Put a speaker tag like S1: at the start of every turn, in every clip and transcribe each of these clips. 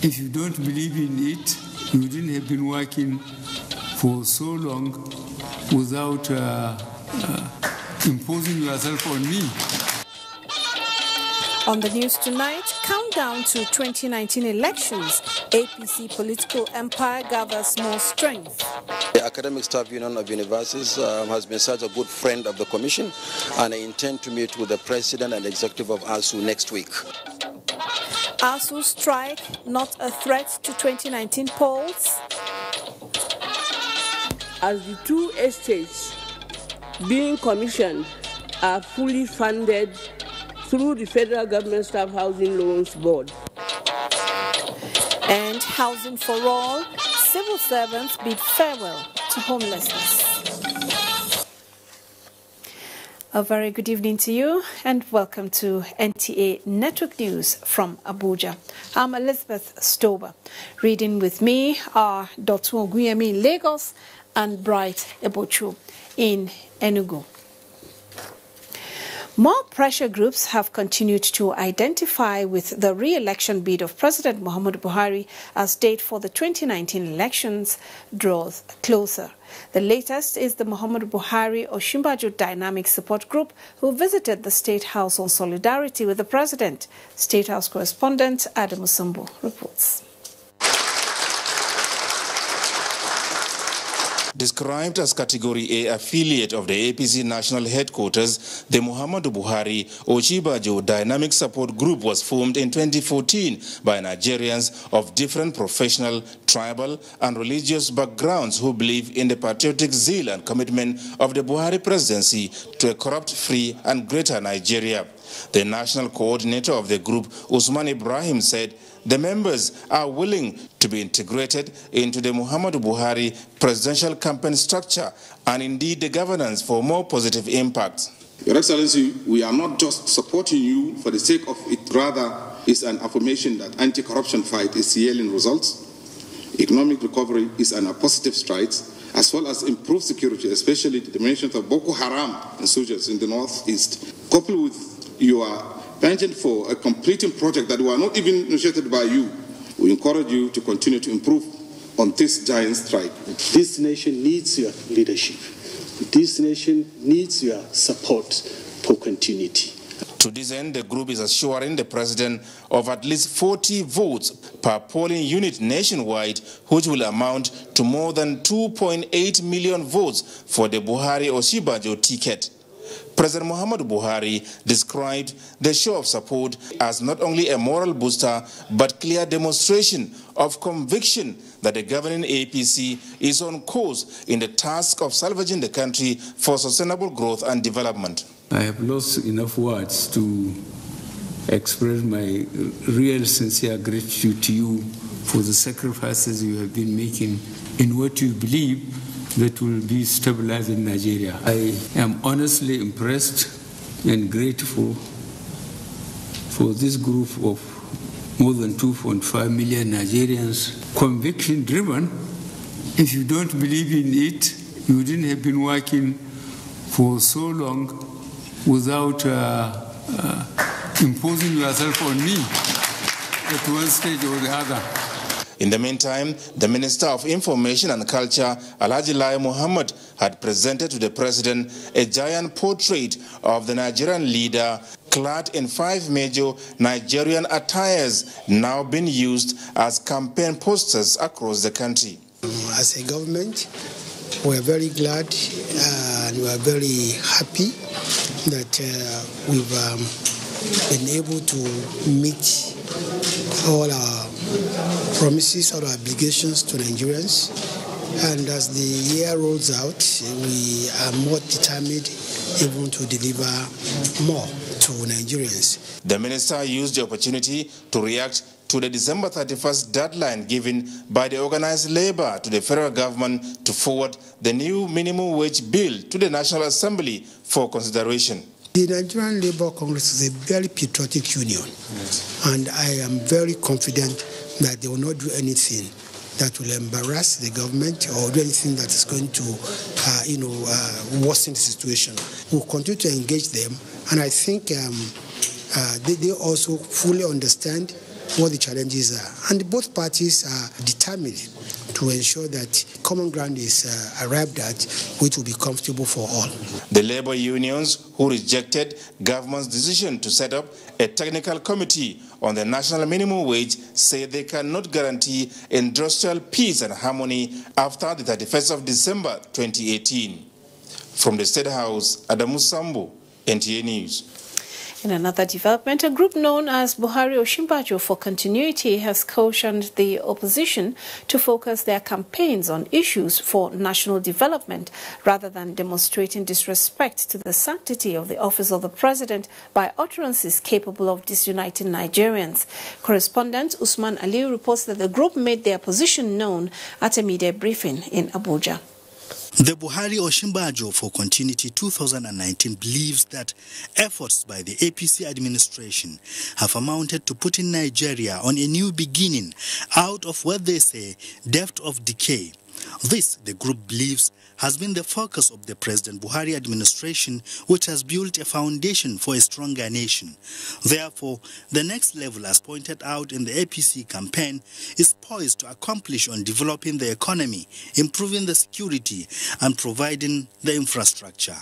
S1: If you don't believe in it, you wouldn't have been working for so long without imposing yourself on me.
S2: On the news tonight, countdown to 2019 elections. APC political empire gathers more strength.
S3: The Academic Staff Union of Universities has been such a good friend of the Commission, and I intend to meet with the President and Executive of ASU next week.
S2: ASU strike, not a threat to 2019 polls.
S4: As the two estates being commissioned are fully funded through the Federal Government Staff Housing Loans Board.
S2: And housing for all, civil servants bid farewell to homelessness. A very good evening to you and welcome to NTA Network News from Abuja. I'm Elizabeth Stober. Reading with me are Dr. Oguyemi in Lagos and Bright Ebochu in Enugu. More pressure groups have continued to identify with the re-election bid of President Muhammadu Buhari as date for the 2019 elections draws closer. The latest is the Muhammadu Buhari Osinbajo Dynamic Support Group, who visited the State House on solidarity with the President. State House correspondent Adam Musumbu reports.
S5: Described as Category A affiliate of the APC national headquarters, the Muhammadu Buhari Osinbajo Dynamic Support Group was formed in 2014 by Nigerians of different professional, tribal and religious backgrounds who believe in the patriotic zeal and commitment of the Buhari presidency to a corrupt-free and greater Nigeria. The national coordinator of the group, Usman Ibrahim, said the members are willing to be integrated into the Muhammadu Buhari presidential campaign structure and indeed the governance for more positive impact.
S6: Your Excellency, we are not just supporting you for the sake of it, rather is an affirmation that anti-corruption fight is yielding results. Economic recovery is on a positive stride, as well as improved security, especially the diminution of Boko Haram insurgents in the northeast, coupled with your penchant for a completing project that were not even initiated by you. We encourage you to continue to improve on this giant strike.
S7: This nation needs your leadership. This nation needs your support for continuity.
S5: To this end, the group is assuring the president of at least 40 votes per polling unit nationwide, which will amount to more than 2.8 million votes for the Buhari Osinbajo ticket. President Muhammadu Buhari described the show of support as not only a moral booster, but clear demonstration of conviction that the governing APC is on course in the task of salvaging the country for sustainable growth and development.
S1: I have lost enough words to express my real sincere gratitude to you for the sacrifices you have been making in what you believe that will be stabilizing Nigeria. I am honestly impressed and grateful for this group of more than 2.5 million Nigerians, conviction-driven. If you don't believe in it, you wouldn't have been working for so long without imposing yourself on me at one stage or the other.
S5: In the meantime, the Minister of Information and Culture, Alhaji Lai Muhammad, had presented to the President a giant portrait of the Nigerian leader clad in 5 major Nigerian attires now being used as campaign posters across the country.
S8: As a government, we are very glad and we are very happy that we've been able to meet all our promises or obligations to Nigerians, and as the year rolls out, we are more determined even to deliver more to Nigerians.
S5: The minister used the opportunity to react to the December 31st deadline given by the organized labor to the federal government to forward the new minimum wage bill to the National Assembly for consideration.
S8: The Nigerian Labour Congress is a very patriotic union, and I am very confident that they will not do anything that will embarrass the government or do anything that is going to, worsen the situation. We'll continue to engage them, and I think they also fully understand what the challenges are. And both parties are determined to ensure that common ground is arrived at, which will be comfortable for all.
S5: The labor unions who rejected government's decision to set up a technical committee on the national minimum wage say they cannot guarantee industrial peace and harmony after the 31st of December 2018. From the State House, Adamu Sambo, NTA News.
S2: In another development, a group known as Buhari Osinbajo for Continuity has cautioned the opposition to focus their campaigns on issues for national development rather than demonstrating disrespect to the sanctity of the office of the president by utterances capable of disuniting Nigerians. Correspondent Usman Aliu reports that the group made their position known at a media briefing in Abuja.
S9: The Buhari Osinbajo for Continuity 2019 believes that efforts by the APC administration have amounted to putting Nigeria on a new beginning out of what they say depth of decay. This, the group believes, has been the focus of the President Buhari administration, which has built a foundation for a stronger nation. Therefore, the next level, as pointed out in the APC campaign, is poised to accomplish on developing the economy, improving the security, and providing the infrastructure.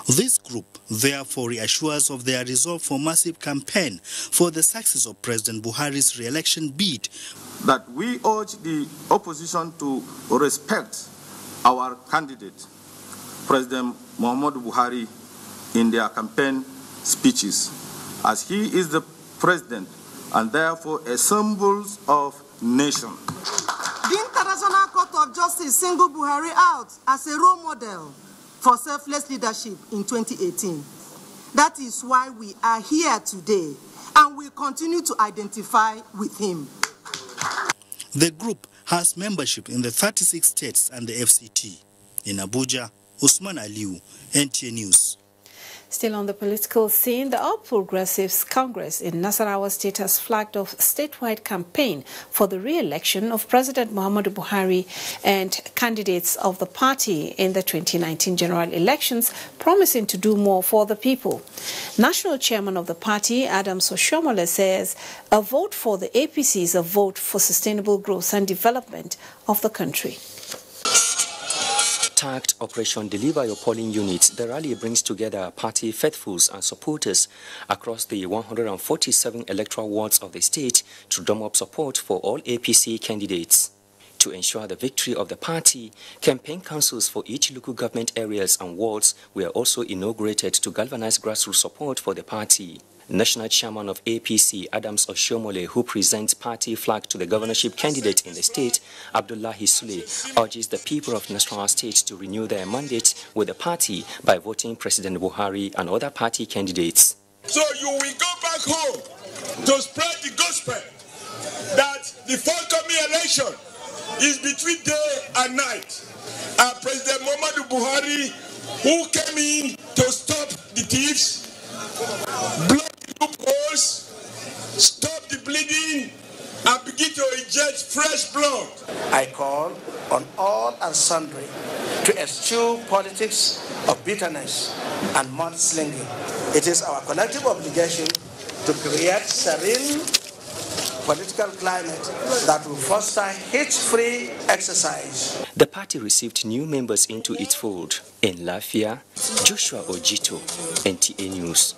S9: This group therefore reassures of their resolve for massive campaign for the success of President Buhari's re-election bid.
S10: That we urge the opposition to respect our candidate, President Muhammadu Buhari, in their campaign speeches, as he is the president and therefore a symbol of nation.
S11: The International Court of Justice singled Buhari out as a role model for selfless leadership in 2018. That is why we are here today and will continue to identify with him.
S9: The group has membership in the 36 states and the FCT. In Abuja, Usman Aliu, NTA News.
S2: Still on the political scene, the All Progressives Congress in Nasarawa State has flagged off a statewide campaign for the re-election of President Muhammadu Buhari and candidates of the party in the 2019 general elections, promising to do more for the people. National chairman of the party, Adams Oshiomhole, says a vote for the APC is a vote for sustainable growth and development of the country.
S12: Tagged Operation Deliver Your Polling Units, the rally brings together party faithfuls and supporters across the 147 electoral wards of the state to drum up support for all APC candidates. To ensure the victory of the party, campaign councils for each local government areas and wards were also inaugurated to galvanize grassroots support for the party. National chairman of APC, Adams Oshiomhole, who presents party flag to the governorship candidate in the state, Abdullahi Sule, urges the people of Nasarawa State to renew their mandate with the party by voting President Buhari and other party candidates.
S13: So you will go back home to spread the gospel that the forthcoming election is between day and night. And President Muhammadu Buhari, who came in to stop the thieves, block the loopholes, stop the bleeding, and begin to inject fresh blood.
S14: I call on all and sundry to eschew politics of bitterness and mudslinging. It is our collective obligation to create serene political climate that will foster hate-free exercise.
S12: The party received new members into its fold. In Lafia, Joshua Ojito, NTA News.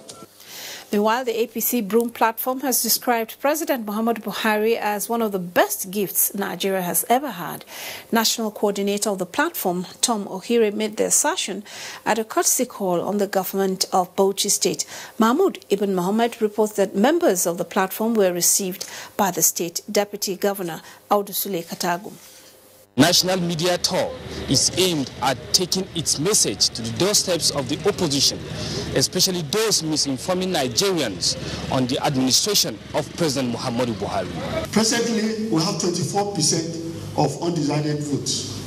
S2: Meanwhile, the APC Broom platform has described President Muhammadu Buhari as one of the best gifts Nigeria has ever had. National coordinator of the platform, Tom Ohire, made the assertion at a courtesy call on the government of Bauchi State. Mahmoud Ibn Mohammed reports that members of the platform were received by the state deputy governor, Audusule Katagum.
S15: National media tour is aimed at taking its message to the doorsteps of the opposition, especially those misinforming Nigerians on the administration of President Muhammadu Buhari.
S16: Presently, we have 24% of undecided votes,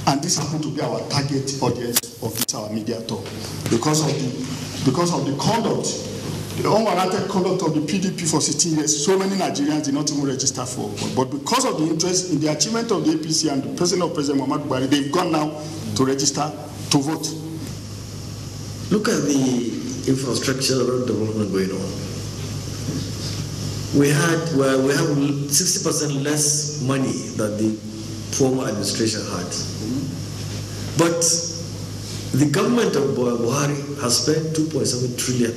S16: and this happens to be our target audience of this our media tour because of the conduct. The unwarranted conduct of the PDP for 16 years, so many Nigerians did not even register for. But because of the interest in the achievement of the APC and the president of President Muhammadu Buhari, they've gone now to register to vote.
S17: Look at the infrastructural development going on. we have 60% less money than the former administration had. But the government of Buhari has spent 2.7 trillion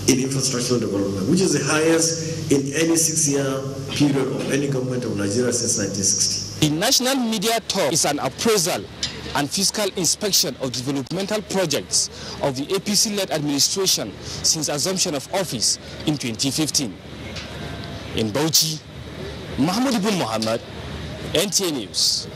S17: in infrastructural development, which is the highest in any 6-year period of any government of Nigeria since 1960.
S15: The National Media Tour is an appraisal and fiscal inspection of developmental projects of the APC-led administration since assumption of office in 2015. In Bauchi, Mahmoud Ibn Mohammed, NTA News.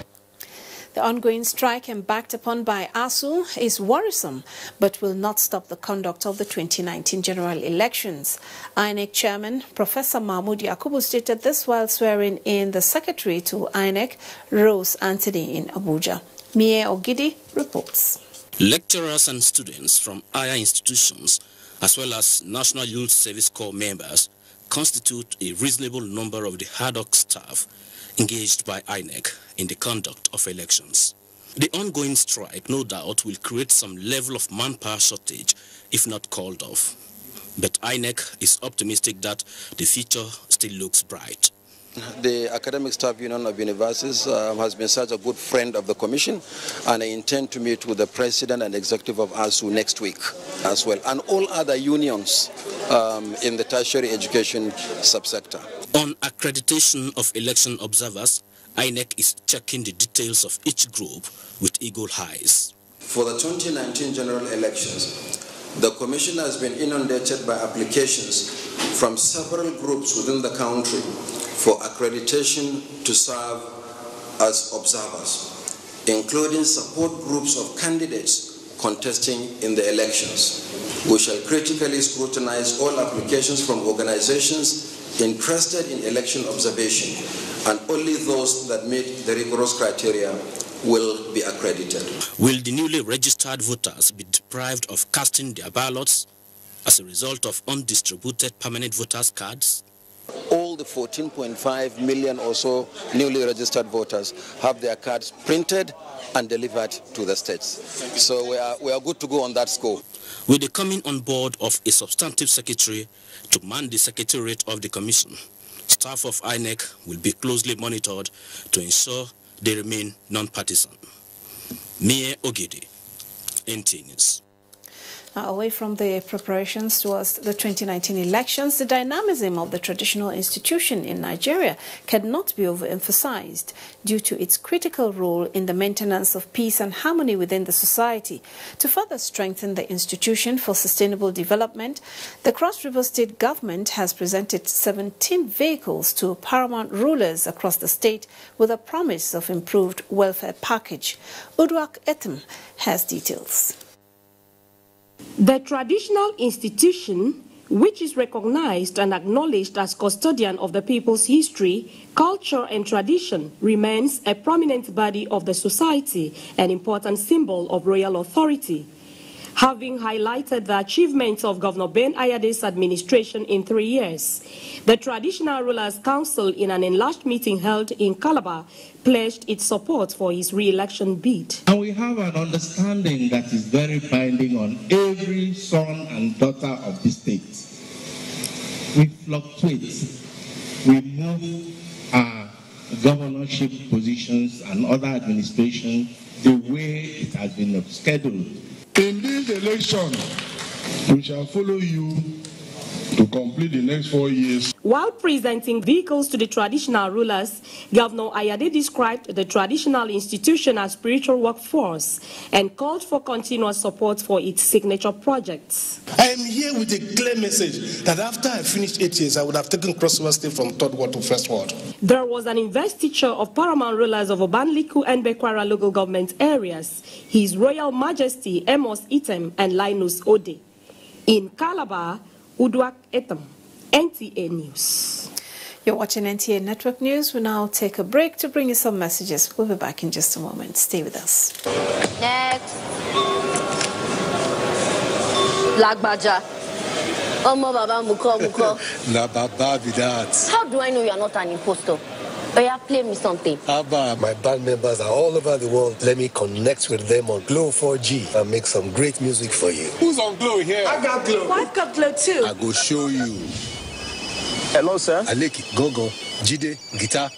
S2: The ongoing strike embarked upon by ASU is worrisome, but will not stop the conduct of the 2019 general elections. INEC Chairman Professor Mahmoud Yakubu stated this while swearing in the Secretary to INEC, Rose Anthony, in Abuja. Mie Ogidi reports.
S18: Lecturers and students from higher institutions, as well as National Youth Service Corps members, constitute a reasonable number of the ad hoc staff engaged by INEC in the conduct of elections. The ongoing strike, no doubt, will create some level of manpower shortage, if not called off. But INEC is optimistic that the future still looks bright.
S3: The Academic Staff Union of Universities has been such a good friend of the Commission, and I intend to meet with the President and Executive of ASU next week as well, and all other unions in the tertiary education subsector.
S18: On accreditation of election observers, INEC is checking the details of each group with eagle eyes.
S3: For the 2019 general elections, the Commission has been inundated by applications from several groups within the country for accreditation to serve as observers, including support groups of candidates contesting in the elections. We shall critically scrutinize all applications from organizations interested in election observation, and only those that meet the rigorous criteria will be accredited.
S18: Will the newly registered voters be deprived of casting their ballots as a result of undistributed permanent voters' cards?
S3: All the 14.5 million or so newly registered voters have their cards printed and delivered to the states. So we are good to go on that score.
S18: With the coming on board of a substantive secretary to man the secretariat of the Commission, staff of INEC will be closely monitored to ensure they remain non-partisan. Mie Ogidi, NTA News.
S2: Away from the preparations towards the 2019 elections, the dynamism of the traditional institution in Nigeria cannot be overemphasized due to its critical role in the maintenance of peace and harmony within the society. To further strengthen the institution for sustainable development, the Cross River State government has presented 17 vehicles to paramount rulers across the state with a promise of improved welfare package. Udwak Etem has details.
S19: The traditional institution, which is recognized and acknowledged as custodian of the people's history, culture and tradition, remains a prominent body of the society, an important symbol of royal authority. Having highlighted the achievements of Governor Ben Ayade's administration in 3 years, the Traditional Rulers Council, in an enlarged meeting held in Calabar, pledged its support for his re-election bid.
S20: And we have an understanding that is very binding on every son and daughter of the state. We fluctuate. We move our governorship positions and other administration the way it has been scheduled.
S13: In this election, we shall follow you to complete the next 4 years.
S19: While presenting vehicles to the traditional rulers, Governor Ayade described the traditional institution as spiritual workforce and called for continuous support for its signature projects.
S21: I am here with a clear message that after I finished 8 years, I would have taken Cross River State from third ward to first ward.
S19: There was an investiture of paramount rulers of Obanliku and Bekwara local government areas, His Royal Majesty Amos Item and Linus Ode. In Calabar, Udwak Etam, NTA News.
S2: You're watching NTA Network News. We now take a break to bring you some messages. We'll be back in just a moment. Stay with us.
S22: Next. Lagbaja. Omo Baba Muko.
S23: La Baba Vidat.
S22: How do I know you are not an impostor? Oh yeah, play me something.
S23: Abba, my band members are all over the world. Let me connect with them on Glow 4G and make some great music for you.
S22: Who's on Glow here?
S23: I got Glow.
S22: I've got Glow too.
S23: I go show you. Hello, sir. Aleki, Gogo, Jide, guitar.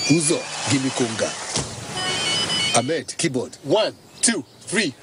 S23: Uzo, gimme conga. Ahmed, keyboard. 1, 2, 3.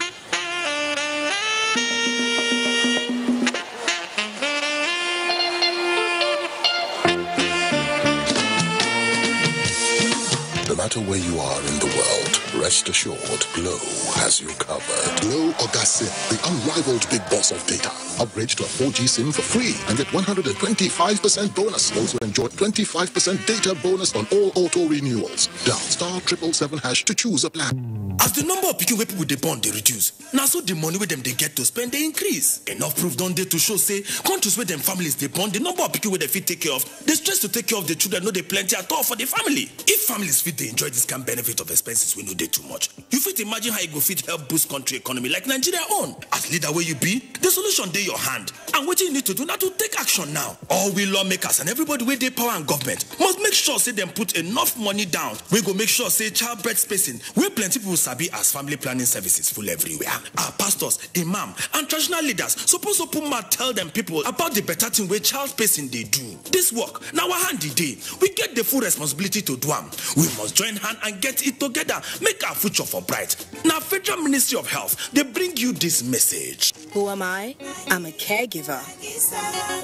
S4: No matter where you are in the world, rest assured, Glow has you covered. Glow Augusta, the unrivaled big boss of data. Upgrade to a 4G SIM for free and get 125% bonus. Also enjoy 25% data bonus on all auto renewals. Dial *777# to choose a plan.
S6: As the number of people where people they born they reduce, now so the money where them they get to spend they increase. Enough proof don't they to show say countries where them families they born, the number of people where they fit take care of, they stress to take care of the children, no they plenty at all for the family. If families fit they enjoy this kind benefit of expenses, we know they too much. You fit imagine how you go fit help boost country economy like Nigeria own. As leader where you be, the solution they your hand. And what you need to do now to take action now. All we lawmakers and everybody where they power and government must make sure say them put enough money down. We go make sure say childbirth spacing where plenty people sabi as family planning services full everywhere. Our pastors, imam, and traditional leaders supposed to put mouth tell them people about the better thing where child spacing they do. This work, now our handy day, we get the full responsibility to do them. We must join hand and get it together, make our future for bright. Now Federal Ministry of Health, they bring you this message.
S7: Who am I? I'm a caregiver,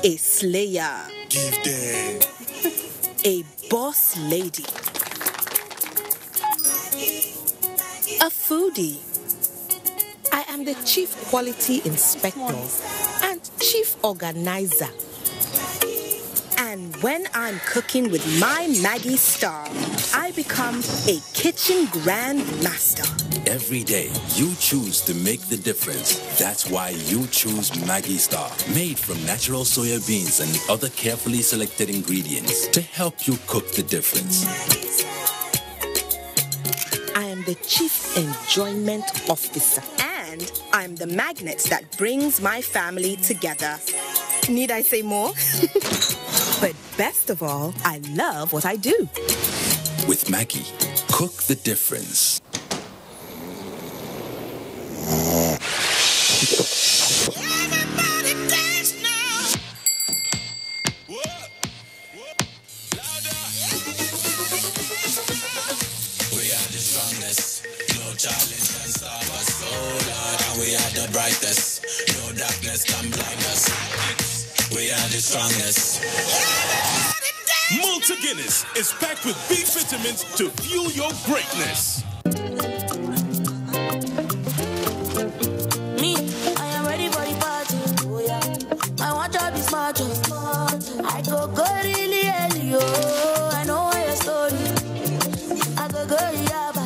S7: a slayer,
S6: give them,
S7: a boss lady, a foodie. I am the chief quality inspector and chief organizer. And when I'm cooking with my Maggie Star, I become a kitchen grand master.
S24: Every day, you choose to make the difference. That's why you choose Maggie Star, made from natural soya beans and other carefully selected ingredients to help you cook the difference.
S7: I am the chief enjoyment officer, and I'm the magnet that brings my family together. Need I say more? But best of all, I love what I do.
S24: With Maggie, cook the difference.
S25: Everybody dance now. We are the strongest, no challenge can stop us, oh Lord, and we are the brightest, no darkness can blind us. We are the strongest.
S26: Malta Guinness is packed with B vitamins to fuel your greatness.
S25: Me, I am ready for the party. Oh yeah, I want to be smart. I go really early. Oh, I know your story. I go yaba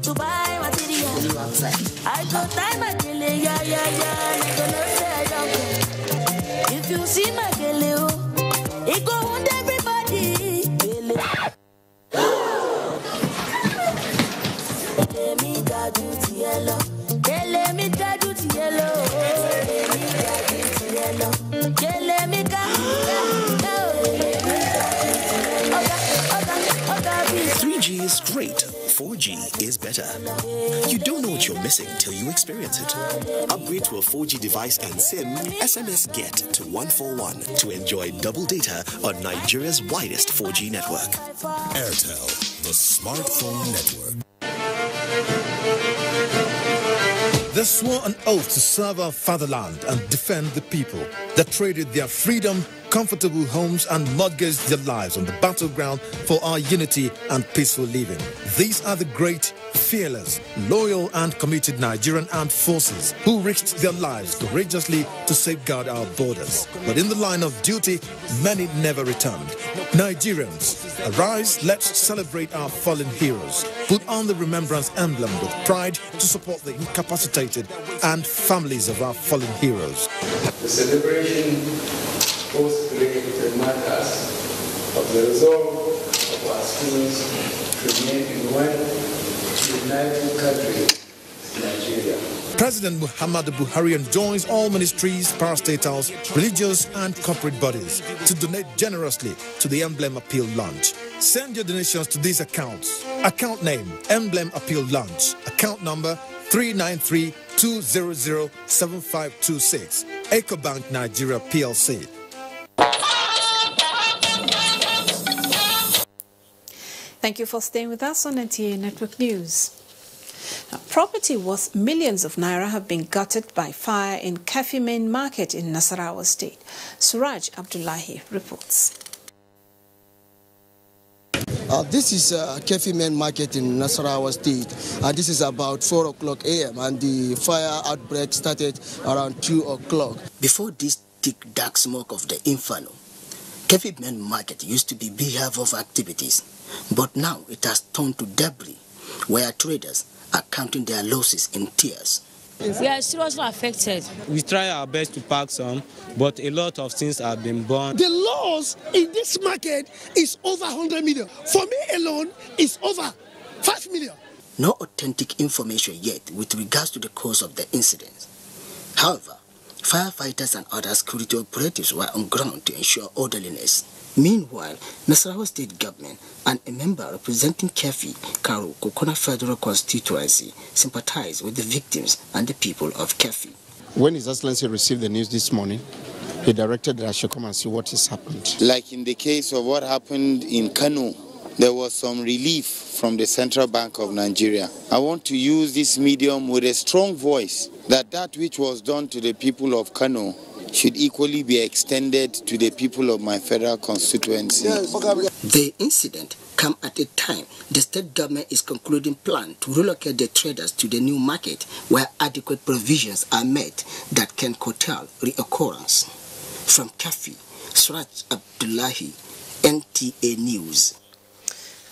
S25: to buy material. I go time my daily, yeah. I go no say I don't go. If you see my daily, it go on everybody. Let me do tielo. Let me do tielo. Let me go.
S27: 3G is great. 4G is better. You don't know what you're missing till you experience it. Upgrade to a 4G device and SIM SMS Get to 141 to enjoy double data on Nigeria's widest 4G network.
S28: Airtel, the smartphone network.
S29: They swore an oath to serve our fatherland and defend the people. They traded their freedom, comfortable homes and mortgaged their lives on the battleground for our unity and peaceful living. These are the great, fearless, loyal and committed Nigerian armed forces who risked their lives courageously to safeguard our borders. But in the line of duty, many never returned. Nigerians, arise, let's celebrate our fallen heroes. Put on the remembrance emblem with pride to support the incapacitated and families of our fallen heroes.
S1: The celebration post-related matters of the resolve of our students to remain in one united country, Nigeria.
S29: President Muhammadu Buhari enjoins all ministries, parastatals, religious and corporate bodies to donate generously to the Emblem Appeal Launch. Send your donations to these accounts. Account name, Emblem Appeal Launch. Account number 393-200-7526. EcoBank Nigeria PLC.
S2: Thank you for staying with us on NTA Network News. Now, property worth millions of naira have been gutted by fire in Kefi Main Market in Nasarawa State. Suraj Abdullahi reports.
S5: This is Kefi Main Market in Nasarawa State. This is about 4 o'clock a.m. and the fire outbreak started around 2 o'clock.
S8: Before this thick dark smoke of the inferno, Kefi Main Market used to be beehive of activities, but now it has turned to debris, where traders are counting their losses in tears.
S9: We are seriously affected. We try our best to pack some, but a lot of things have been burned.
S10: The loss in this market is over 100 million. For me alone, it's over 5 million.
S8: No authentic information yet with regards to the cause of the incident. However, firefighters and other security operatives were on ground to ensure orderliness. Meanwhile, Nasarawa State Government and a member representing Kefi, Karu, Kokona Federal Constituency sympathized with the victims and the people of Kefi.
S11: When His Excellency received the news this morning, he directed that I should come and see what has happened.
S12: Like in the case of what happened in Kano, there was some relief from the Central Bank of Nigeria. I want to use this medium with a strong voice that which was done to the people of Kano should equally be extended to the people of my federal constituency.
S8: Yes. The incident come at a time the state government is concluding plan to relocate the traders to the new market where adequate provisions are made that can curtail reoccurrence. From Kefi, Suraj Abdullahi, NTA News.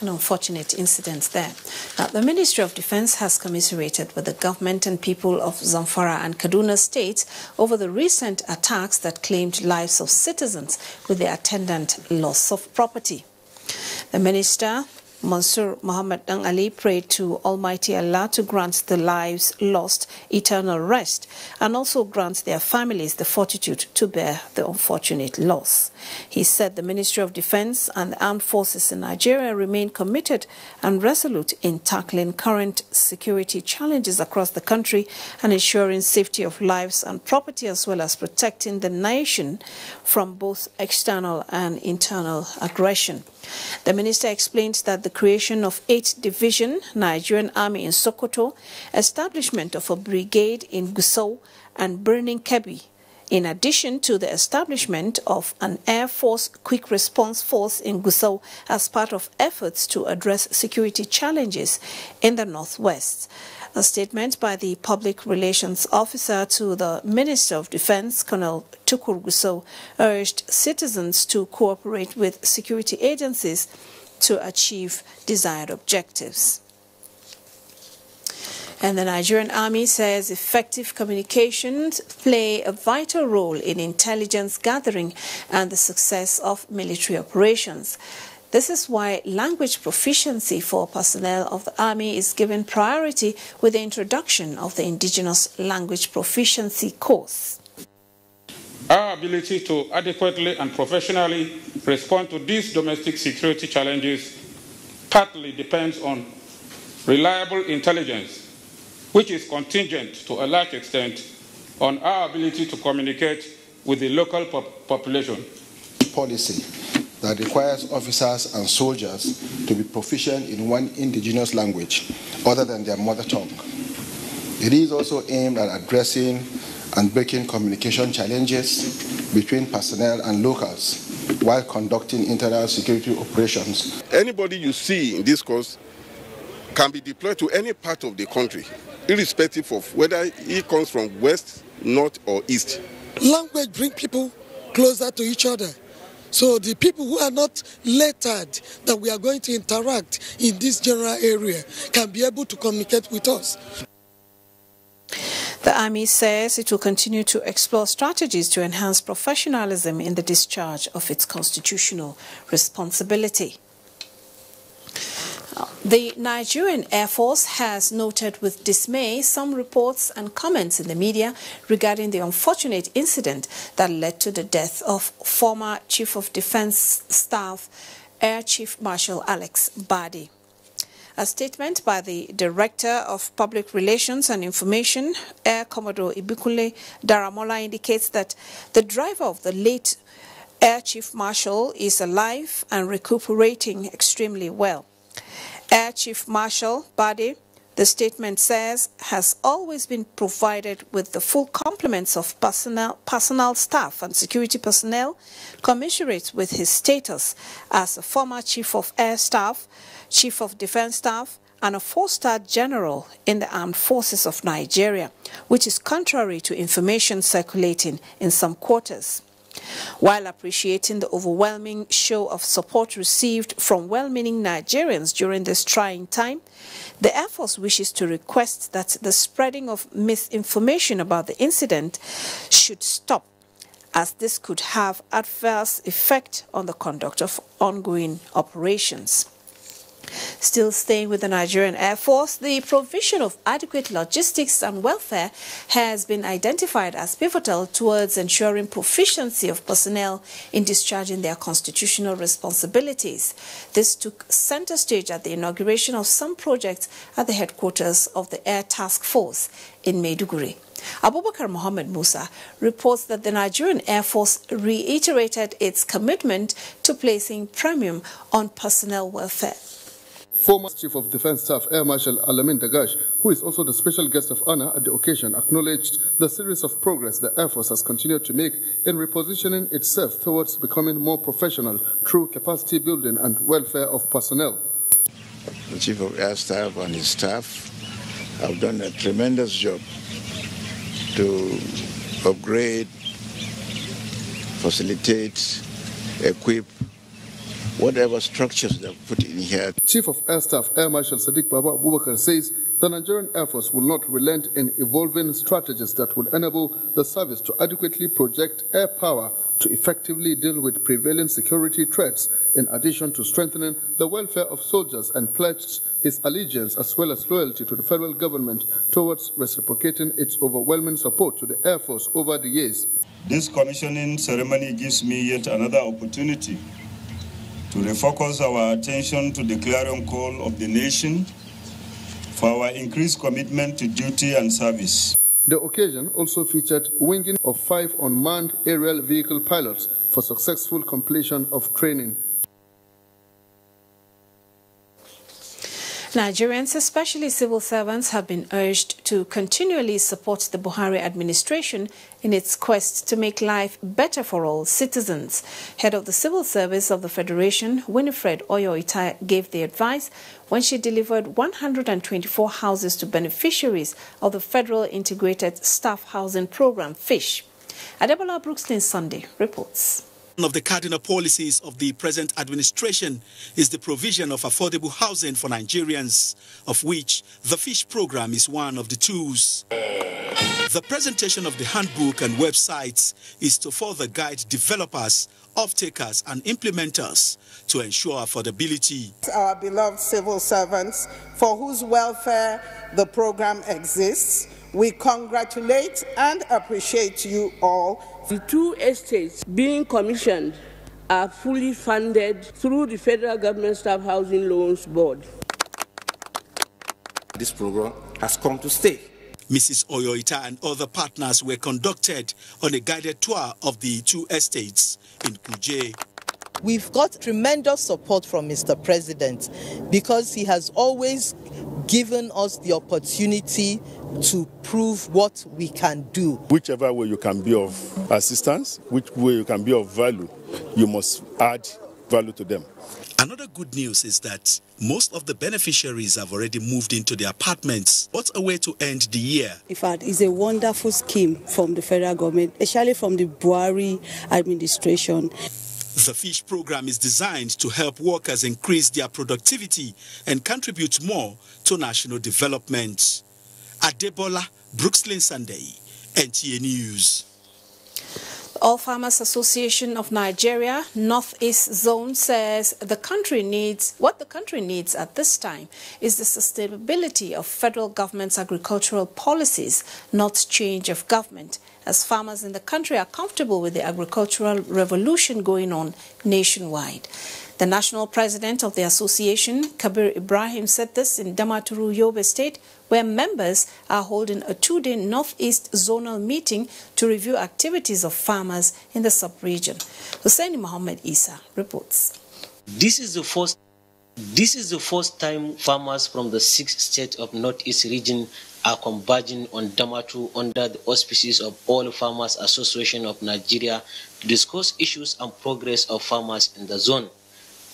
S2: An unfortunate incident there. Now, the Ministry of Defense has commiserated with the government and people of Zamfara and Kaduna states over the recent attacks that claimed lives of citizens with the attendant loss of property. The minister, Mansur Muhammad Dang Ali, prayed to Almighty Allah to grant the lives lost eternal rest and also grant their families the fortitude to bear the unfortunate loss. He said the Ministry of Defense and the armed forces in Nigeria remain committed and resolute in tackling current security challenges across the country and ensuring safety of lives and property, as well as protecting the nation from both external and internal aggression. The minister explained that the creation of 8th Division Nigerian Army in Sokoto, establishment of a brigade in Gusau and Burning Kebbi, in addition to the establishment of an Air Force Quick Response Force in Gusau as part of efforts to address security challenges in the Northwest. A statement by the Public Relations Officer to the Minister of Defense, Colonel Tukur Gusau, urged citizens to cooperate with security agencies to achieve desired objectives. And the Nigerian Army says effective communications play a vital role in intelligence gathering and the success of military operations. This is why language proficiency for personnel of the Army is given priority with the introduction of the Indigenous Language Proficiency course.
S14: Our ability to adequately and professionally respond to these domestic security challenges partly depends on reliable intelligence, which is contingent to a large extent on our ability to communicate with the local population.
S16: Policy that requires officers and soldiers to be proficient in one indigenous language other than their mother tongue. It is also aimed at addressing and breaking communication challenges between personnel and locals while conducting internal security operations.
S17: Anybody you see in this course can be deployed to any part of the country, irrespective of whether he comes from west, north, or east.
S10: Language brings people closer to each other. So the people who are not lettered that we are going to interact in this general area can be able to communicate with us.
S2: The Army says it will continue to explore strategies to enhance professionalism in the discharge of its constitutional responsibility. The Nigerian Air Force has noted with dismay some reports and comments in the media regarding the unfortunate incident that led to the death of former Chief of Defense Staff Air Chief Marshal Alex Badi. A statement by the Director of Public Relations and Information, Air Commodore Ibikule Daramola, indicates that the driver of the late Air Chief Marshal is alive and recuperating extremely well. Air Chief Marshal Bade, the statement says, has always been provided with the full complements of personnel staff and security personnel, commensurate with his status as a former Chief of Air Staff, Chief of Defense Staff, and a 4-star general in the Armed Forces of Nigeria, which is contrary to information circulating in some quarters. While appreciating the overwhelming show of support received from well-meaning Nigerians during this trying time, the Air Force wishes to request that the spreading of misinformation about the incident should stop, as this could have adverse effect on the conduct of ongoing operations. Still staying with the Nigerian Air Force, the provision of adequate logistics and welfare has been identified as pivotal towards ensuring proficiency of personnel in discharging their constitutional responsibilities. This took center stage at the inauguration of some projects at the headquarters of the Air Task Force in Maiduguri. Abubakar Mohammed Musa reports that the Nigerian Air Force reiterated its commitment to placing premium on personnel welfare.
S3: Former Chief of Defense Staff Air Marshal Alamin Dagash, who is also the special guest of honor at the occasion, acknowledged the series of progress the Air Force has continued to make in repositioning itself towards becoming more professional through capacity building and welfare of personnel.
S13: The Chief of Air Staff and his staff have done a tremendous job to upgrade, facilitate, equip whatever structures they have put in here.
S3: Chief of Air Staff Air Marshal Sadiq Baba Abubakar says the Nigerian Air Force will not relent in evolving strategies that will enable the service to adequately project air power to effectively deal with prevailing security threats, in addition to strengthening the welfare of soldiers, and pledged his allegiance as well as loyalty to the federal government towards reciprocating its overwhelming support to the Air Force over the years.
S15: This commissioning ceremony gives me yet another opportunity to refocus our attention to the clarion call of the nation for our increased commitment to duty and service.
S3: The occasion also featured winging of 5 unmanned aerial vehicle pilots for successful completion of training.
S2: Nigerians, especially civil servants, have been urged to continually support the Buhari administration in its quest to make life better for all citizens. Head of the Civil Service of the Federation, Winifred Oyoita, gave the advice when she delivered 124 houses to beneficiaries of the Federal Integrated Staff Housing Program, FISH. Adebola Brookston Sunday reports.
S18: One of the cardinal policies of the present administration is the provision of affordable housing for Nigerians, of which the FISH program is one of the tools. The presentation of the handbook and websites is to further guide developers, off-takers and implementers to ensure affordability.
S19: Our beloved civil servants, for whose welfare the program exists, we congratulate and appreciate you all.
S20: The 2 estates being commissioned are fully funded through the Federal Government Staff Housing Loans Board.
S21: This program has come to stay.
S18: Mrs. Oyoita and other partners were conducted on a guided tour of the 2 estates in Kuje.
S22: We've got tremendous support from Mr. President because he has always given us the opportunity to prove what we can do.
S23: Whichever way you can be of assistance, which way you can be of value, you must add value to them.
S18: Another good news is that most of the beneficiaries have already moved into their apartments. What a way to end the year.
S20: In fact, it's a wonderful scheme from the federal government, especially from the Buhari administration.
S18: The FISH program is designed to help workers increase their productivity and contribute more to national development. Adebola Brookston Sunday, NTA News.
S2: All Farmers Association of Nigeria Northeast Zone says what the country needs at this time is the sustainability of federal government's agricultural policies, not change of government, as farmers in the country are comfortable with the agricultural revolution going on nationwide. The national president of the association, Kabir Ibrahim, said this in Damaturu, Yobe State, where members are holding a 2-day Northeast Zonal meeting to review activities of farmers in the sub-region. Hussein Mohammed Isa reports.
S30: This is the first
S1: This is the first time farmers from the 6 states of Northeast region are converging on Damaturu under the auspices of All Farmers Association of Nigeria to discuss issues and progress of farmers in the zone.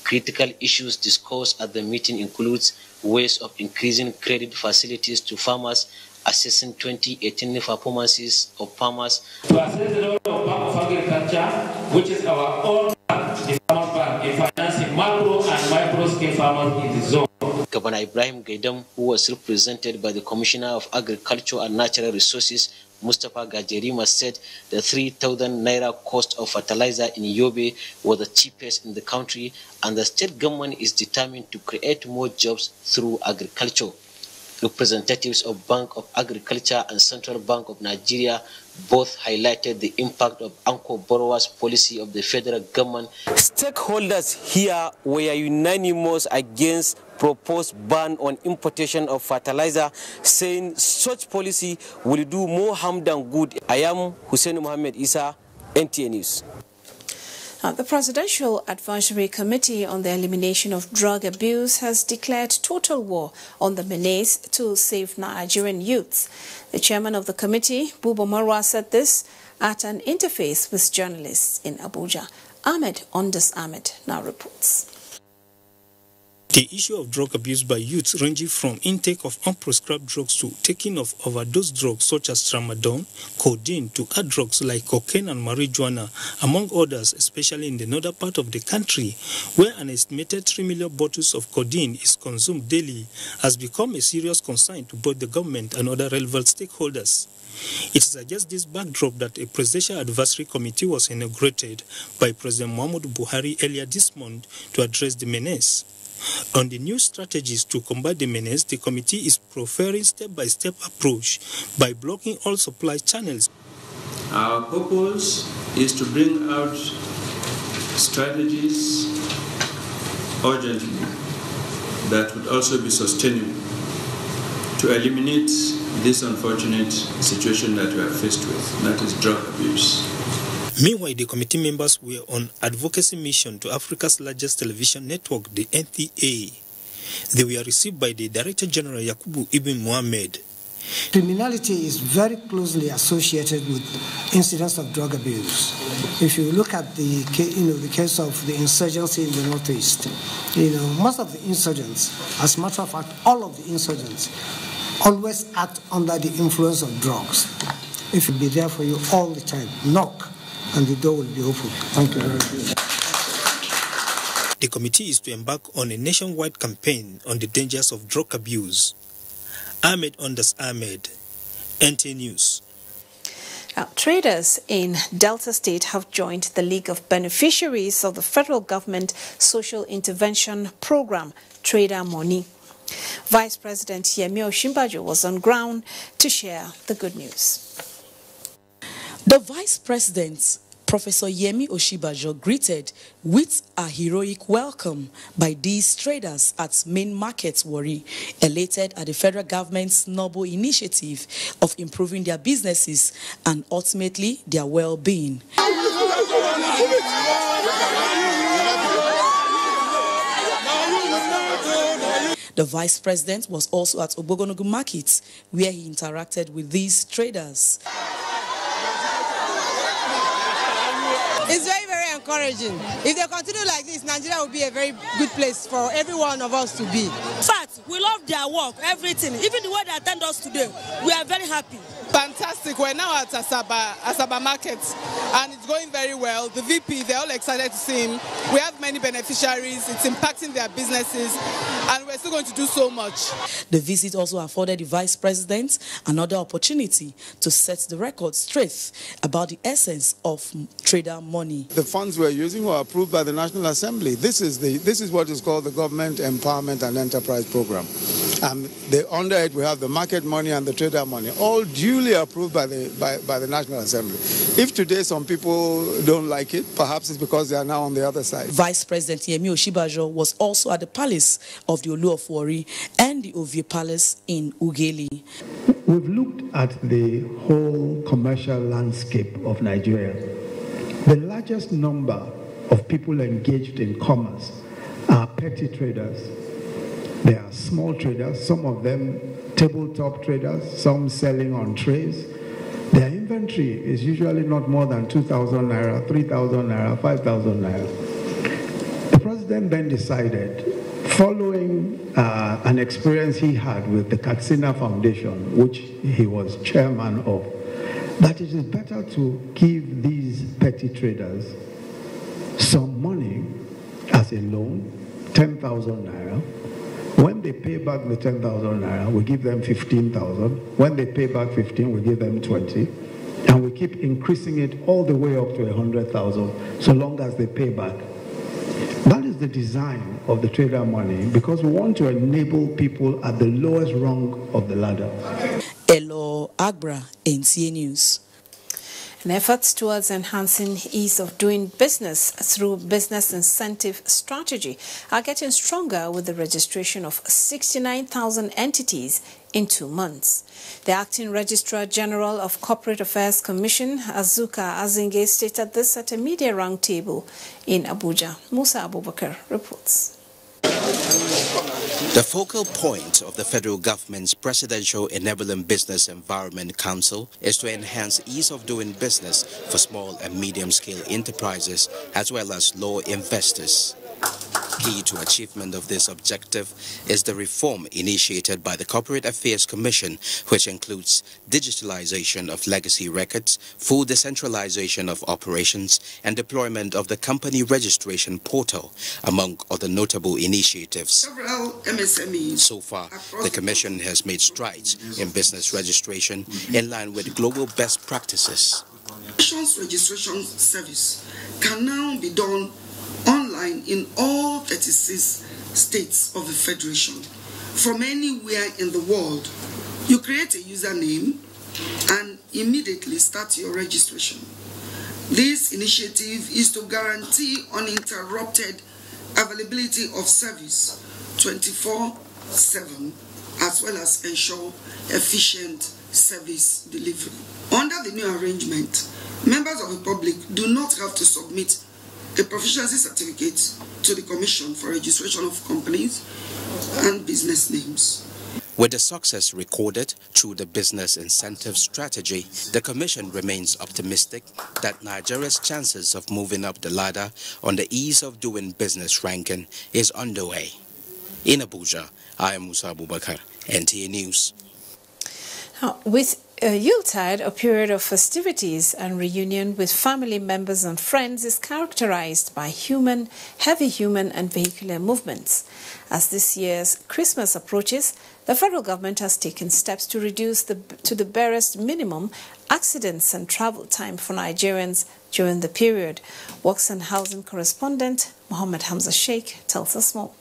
S1: Critical issues discussed at the meeting includes ways of increasing credit facilities to farmers, assessing 2018 performances of farmers,
S4: to assess the role of agriculture, which is our own the farmer plan in financing macro and micro scale farmers in the zone.
S1: Governor Ibrahim Gaidam, who was represented by the Commissioner of Agriculture and Natural Resources, Mustapha Gajerima, said the 3,000 naira cost of fertilizer in Yobe was the cheapest in the country, and the state government is determined to create more jobs through agriculture. Representatives of Bank of Agriculture and Central Bank of Nigeria both highlighted the impact of anchor borrowers policy of the federal government.
S6: Stakeholders here were unanimous against proposed ban on importation of fertilizer, saying such policy will do more harm than good. I am Hussein Mohammed Isa, NTA News.
S2: The Presidential Advisory Committee on the Elimination of Drug Abuse has declared total war on the menace to save Nigerian youths. The chairman of the committee, Buba Marwa, said this at an interface with journalists in Abuja. Ahmed now reports.
S7: The issue of drug abuse by youths ranging from intake of unprescribed drugs to taking of overdose drugs such as tramadol, codeine to hard drugs like cocaine and marijuana, among others, especially in the northern part of the country, where an estimated 3 million bottles of codeine is consumed daily, has become a serious concern to both the government and other relevant stakeholders. It is against this backdrop that a Presidential Advisory Committee was inaugurated by President Muhammadu Buhari earlier this month to address the menace. On the new strategies to combat the menace, the committee is preferring step-by-step approach by blocking all supply channels.
S24: Our purpose is to bring out strategies urgently that would also be sustainable to eliminate this unfortunate situation that we are faced with, that is drug abuse.
S7: Meanwhile, the committee members were on advocacy mission to Africa's largest television network, the NTA. They were received by the Director General Yakubu Ibn Mohammed.
S25: Criminality is very closely associated with incidents of drug abuse. If you look at the case of the insurgency in the Northeast, most of the insurgents, as a matter of fact, all of the insurgents, always act under the influence of drugs. It will be there for you all the time. Knock, and the door will be open. Thank you very much.
S7: The committee is to embark on a nationwide campaign on the dangers of drug abuse. Ahmed, NTA News.
S2: Traders in Delta State have joined the League of Beneficiaries of the federal government social intervention program, Trader Money. Vice President Yemi Osinbajo was on ground to share the good news.
S26: The Vice President, Professor Yemi Osinbajo, greeted with a heroic welcome by these traders at Main Market Warri, elated at the federal government's noble initiative of improving their businesses and ultimately their well-being. The Vice President was also at Obogonogu Market, where he interacted with these traders.
S27: It's very, very encouraging. If they continue like this, Nigeria will be a very good place for every one of us to be.
S28: In fact, we love their work, everything. Even the way they attend us today, we are very happy.
S27: Fantastic. We're now at Asaba Market, and it's going very well. The VP, they're all excited to see him. We have many beneficiaries. It's impacting their businesses, and we're still going to do so much.
S26: The visit also afforded the Vice President another opportunity to set the record straight about the essence of trader money.
S30: The funds we're using were approved by the National Assembly. This is what is called the Government Empowerment and Enterprise Program. Under it, we have the market money and the trader money, all duly approved by the National Assembly. If today some people don't like it, perhaps it's because they are now on the other side.
S26: Vice President Yemi Osinbajo was also at the palace of the Olu of Warri and the Ovie Palace in Ughelli.
S31: We've looked at the whole commercial landscape of Nigeria. The largest number of people engaged in commerce are petty traders. There are small traders, some of them tabletop traders, some selling on trays. Their inventory is usually not more than 2,000 naira, 3,000 naira, 5,000 naira. The president then decided, following an experience he had with the Katsina Foundation, which he was chairman of, that it is better to give these petty traders some money as a loan, 10,000 naira. When they pay back the 10,000 naira, we give them 15,000. When they pay back 15, we give them 20. And we keep increasing it all the way up to 100,000, so long as they pay back. That is the design of the trader money, because we want to enable people at the lowest rung of the ladder.
S26: Elo Agbra, NTA News.
S2: And efforts towards enhancing ease of doing business through business incentive strategy are getting stronger with the registration of 69,000 entities in 2 months. The Acting Registrar General of Corporate Affairs Commission, Azuka Azinge, stated this at a media roundtable in Abuja. Musa Abubakar reports.
S5: The focal point of the federal government's Presidential Enabling Business Environment Council is to enhance ease of doing business for small and medium-scale enterprises as well as law investors. Key to achievement of this objective is the reform initiated by the Corporate Affairs Commission, which includes digitalization of legacy records, full decentralization of operations, and deployment of the company registration portal, among other notable initiatives.
S8: Several MSMEs.
S5: So far, the Commission has made strides in business registration in line with global best practices.
S8: Registration service can now be done online in all 36 states of the Federation. From anywhere in the world, you create a username and immediately start your registration. This initiative is to guarantee uninterrupted availability of service 24/7, as well as ensure efficient service delivery. Under the new arrangement, members of the public do not have to submit a proficiency certificate to the Commission for registration of companies and business names.
S5: With the success recorded through the business incentive strategy, the Commission remains optimistic that Nigeria's chances of moving up the ladder on the ease of doing business ranking is underway. In Abuja, I am Musa Abubakar, NTA News.
S2: With Yuletide, a period of festivities and reunion with family members and friends, is characterized by heavy human and vehicular movements. As this year's Christmas approaches, the federal government has taken steps to reduce to the barest minimum accidents and travel time for Nigerians during the period. Works and Housing correspondent Mohammed Hamza Sheikh tells us more.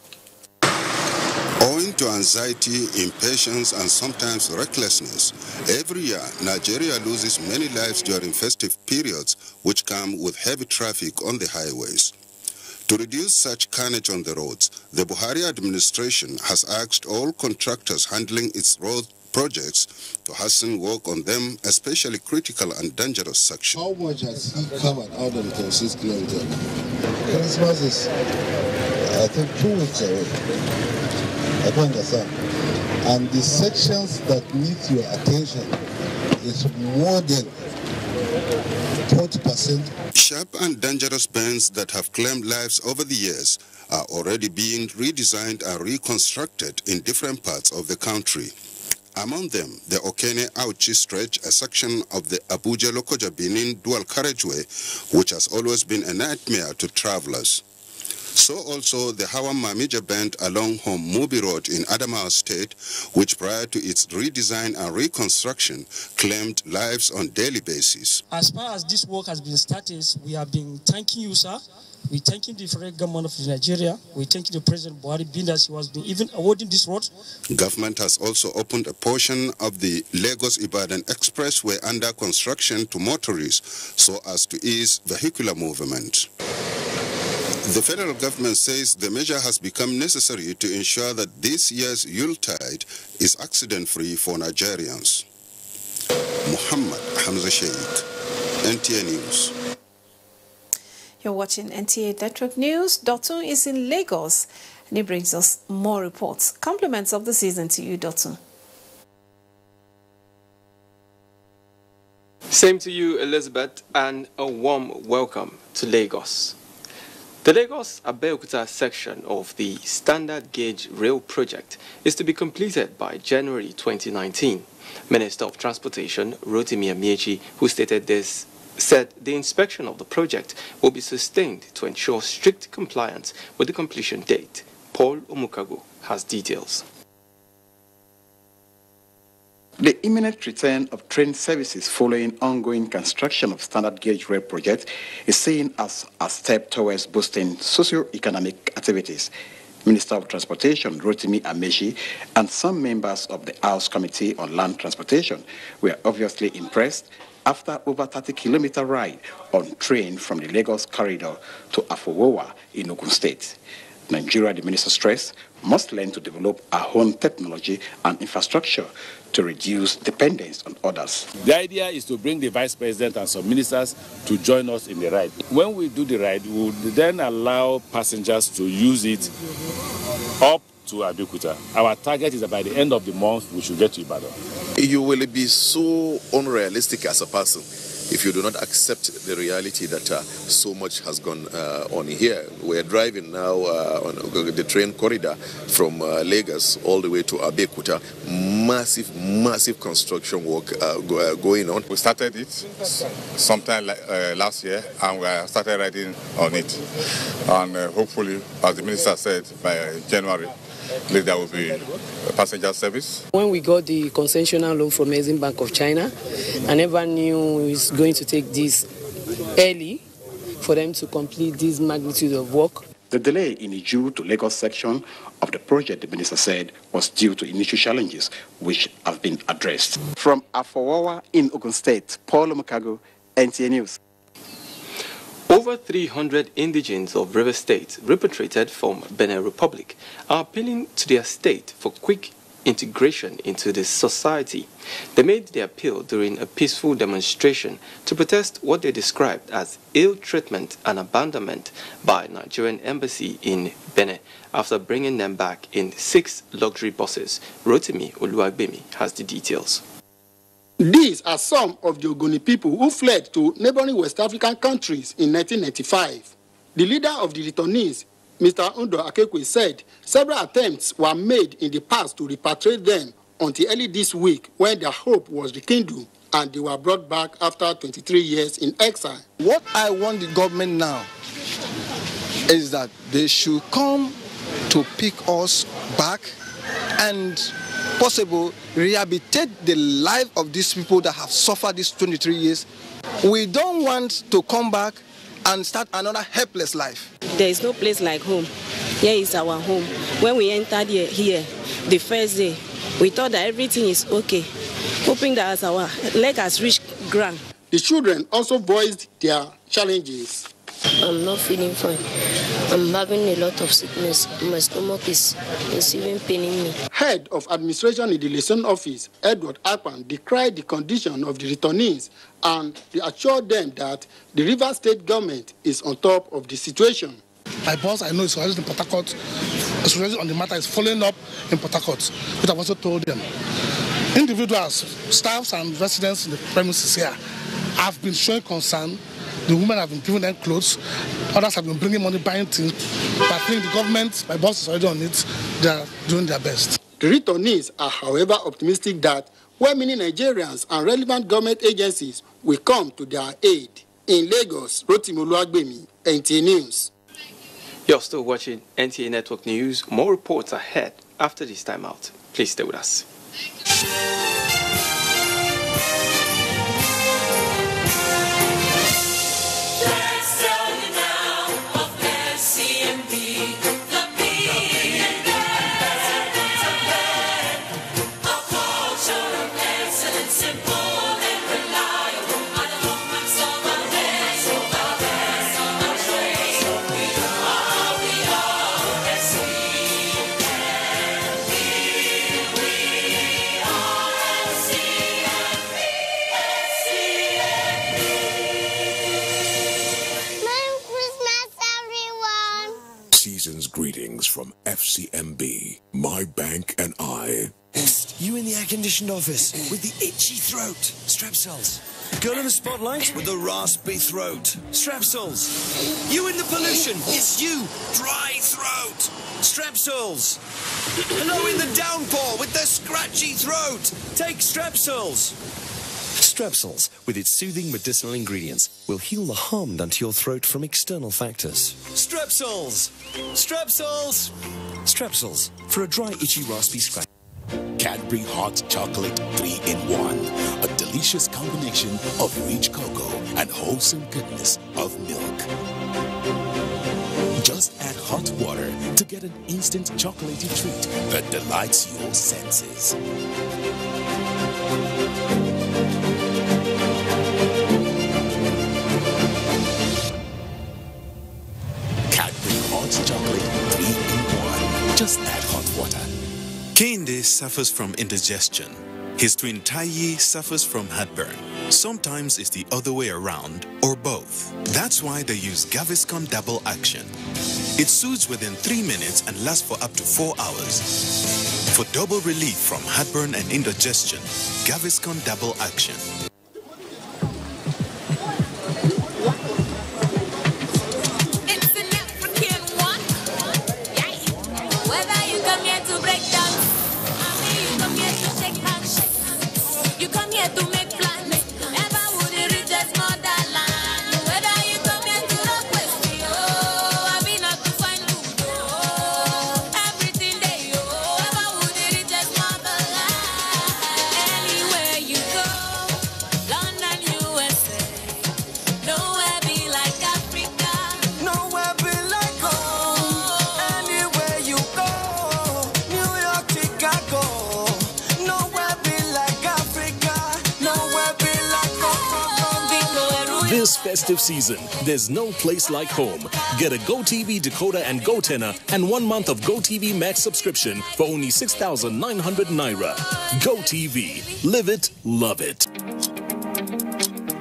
S9: Owing to anxiety, impatience, and sometimes recklessness, every year Nigeria loses many lives during festive periods, which come with heavy traffic on the highways. To reduce such carnage on the roads, the Buhari administration has asked all contractors handling its road projects to hasten work on them, especially critical and dangerous sections.
S10: How much has he covered out of the 26 kilometers? Christmas is, I think, 2 weeks away. I don't understand. And the sections that need your attention is more than 40%.
S9: Sharp and dangerous bends that have claimed lives over the years are already being redesigned and reconstructed in different parts of the country. Among them, the Okene-Auchi stretch, a section of the Abuja-Lokoja-Benin dual carriageway, which has always been a nightmare to travelers. So also the Hawa-Mamija bend along Home-Mubi Road in Adamawa State, which prior to its redesign and reconstruction claimed lives on daily basis.
S11: As far as this work has been started, we have been thanking you, sir. We're thanking the federal government of Nigeria. We're thanking the President Buhari, being that he was even awarding this road. Government
S9: has also opened a portion of the Lagos-Ibadan Expressway under construction to motorists so as to ease vehicular movement. The federal government says the measure has become necessary to ensure that this year's Yuletide is accident-free for Nigerians. Muhammad Hamza Sheikh, NTA News.
S2: You're watching NTA Network News. Dotun is in Lagos And he brings us more reports. Compliments of the season to you, Dotun.
S3: Same to you, Elizabeth, and a warm welcome to Lagos. The Lagos-Abeokuta section of the Standard Gauge Rail Project is to be completed by January 2019. Minister of Transportation, Rotimi Amechi, who stated this, said the inspection of the project will be sustained to ensure strict compliance with the completion date. Paul Omukago has details.
S12: The imminent return of train services following ongoing construction of standard gauge rail project is seen as a step towards boosting socio-economic activities. Minister of Transportation, Rotimi Amechi, and some members of the House Committee on Land Transportation were obviously impressed after over 30-kilometer ride on train from the Lagos corridor to Afowowa in Ogun State. Nigeria, the minister stressed, must learn to develop our own technology and infrastructure to reduce dependence on others.
S13: The idea is to bring the vice president and some ministers to join us in the ride. When we do the ride, we will then allow passengers to use it up to Abeokuta. Our target is that by the end of the month, we should get to Ibadan.
S14: You will be so unrealistic as a person if you do not accept the reality that so much has gone on here. We're driving now on the train corridor from Lagos all the way to Abeokuta. Massive construction work going on.
S15: We started it sometime last year, and we started riding on it. And hopefully, as the minister said, by January, there will be a passenger service.
S16: When we got the concessional loan from Exim Bank of China, I never knew we was going to take this early for them to complete this magnitude of work.
S12: The delay in the Iju to Lagos section of the project, the minister said, was due to initial challenges which have been addressed. From Afowowa in Ogun State, Paul Omukago, NTA News.
S3: Over 300 indigenes of River State repatriated from Benin Republic are appealing to their state for quick integration into the society. They made their appeal during a peaceful demonstration to protest what they described as ill treatment and abandonment by Nigerian embassy in Benin after bringing them back in 6 luxury buses. Rotimi Oluwagbemi has the details.
S17: These are some of the Ogoni people who fled to neighboring West African countries in 1995. The leader of the returnees, Mr. Undo Akekwe, said several attempts were made in the past to repatriate them until early this week when their hope was rekindled and they were brought back after 23 years in exile.
S19: What I want the government now is that they should come to pick us back and possible rehabilitate the life of these people that have suffered these 23 years. We don't want to come back and start another helpless life.
S21: There is no place like home. Here is our home. When we entered here the first day, we thought that everything is okay, hoping that as our leg has reached ground.
S17: The children also voiced their challenges.
S22: I'm not feeling fine. I'm having a lot of sickness. My stomach is even paining me.
S17: Head of administration in the liaison office, Edward Akpan, decried the condition of the returnees and assured them that the Rivers State government is on top of the situation.
S29: My boss, I know, is already in Port Harcourt. The situation on the matter is following up in Port Harcourt, which I've also told them. Individuals, staffs and residents in the premises here have been showing concern. The women have been giving them clothes. Others have been bringing money, buying things. But I think the government, my boss is already on it. They are doing their best.
S17: The returnees are, however, optimistic that well-meaning Nigerians and relevant government agencies will come to their aid. In Lagos, Rotimi Oluwagbemi, NTA News.
S3: You're still watching NTA Network News. More reports ahead after this time out. Please stay with us.
S1: season's greetings from FCMB, my bank and I.
S4: You in the air-conditioned office with the itchy throat, Strepsils. Girl in the spotlight with the raspy throat, Strepsils. You in the pollution, it's you, dry throat, Strepsils. Hello in the downpour with the scratchy throat, take Strepsils.
S6: Strepsils, with its soothing medicinal ingredients, will heal the harm done to your throat from external factors.
S4: Strepsils. Strepsils.
S6: Strepsils, for a dry, itchy, raspy scratch.
S1: Cadbury Hot Chocolate 3-in-1, a delicious combination of rich cocoa and wholesome goodness of milk. Just add hot water to get an instant chocolatey treat that delights your senses. Cadbury Hot Chocolate 3-in-1, just add hot water.
S7: Kehinde suffers from indigestion. His twin Taiyi suffers from heartburn. Sometimes it's the other way around, or both. That's why they use Gaviscon Double Action. It soothes within 3 minutes and lasts for up to 4 hours. For double relief from heartburn and indigestion, Gaviscon Double Action.
S18: This festive season, there's no place like home. Get a GoTV decoder and GoTenna and 1 month of GoTV Max subscription for only 6,900 Naira. GoTV. Live it, love it.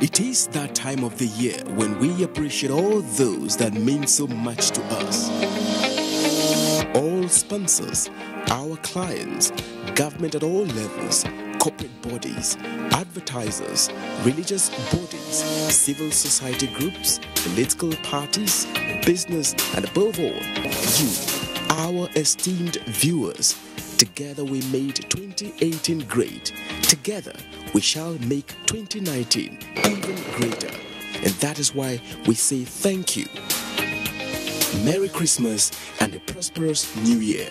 S20: It is that time of the year when we appreciate all those that mean so much to us. All sponsors, our clients, government at all levels, corporate bodies, advertisers, religious bodies, civil society groups, political parties, business, and above all, you, our esteemed viewers. Together we made 2018 great. Together we shall make 2019 even greater. And that is why we say thank you. Merry Christmas and a prosperous New Year.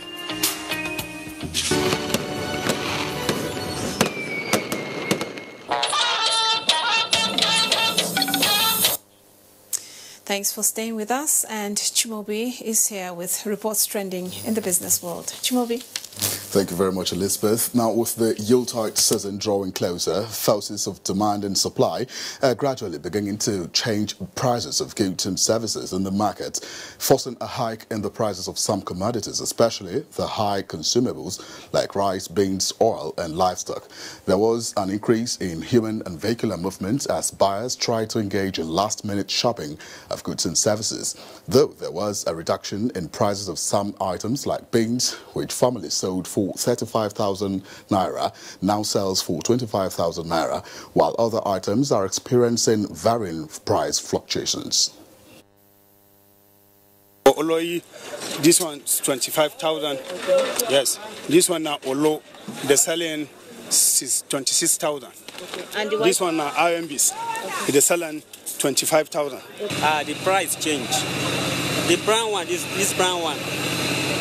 S2: Thanks for staying with us, and Chimobi is here with reports trending in the business world. Chimobi.
S23: Thank you very much, Elizabeth. Now, with the Yuletide season drawing closer, forces of demand and supply are gradually beginning to change prices of goods and services in the market, forcing a hike in the prices of some commodities, especially the high consumables like rice, beans, oil, and livestock. There was an increase in human and vehicular movements as buyers tried to engage in last-minute shopping of goods and services, though there was a reduction in prices of some items like beans, which formerly sold for 35,000 Naira, now sells for 25,000 Naira, while other items are experiencing varying price fluctuations.
S24: Oloi, this one's 25,000. Yes, this one now Olo, the selling is 26,000. And this one now RMBs, the selling 25,000.
S25: The price change. The brown one, this brown one.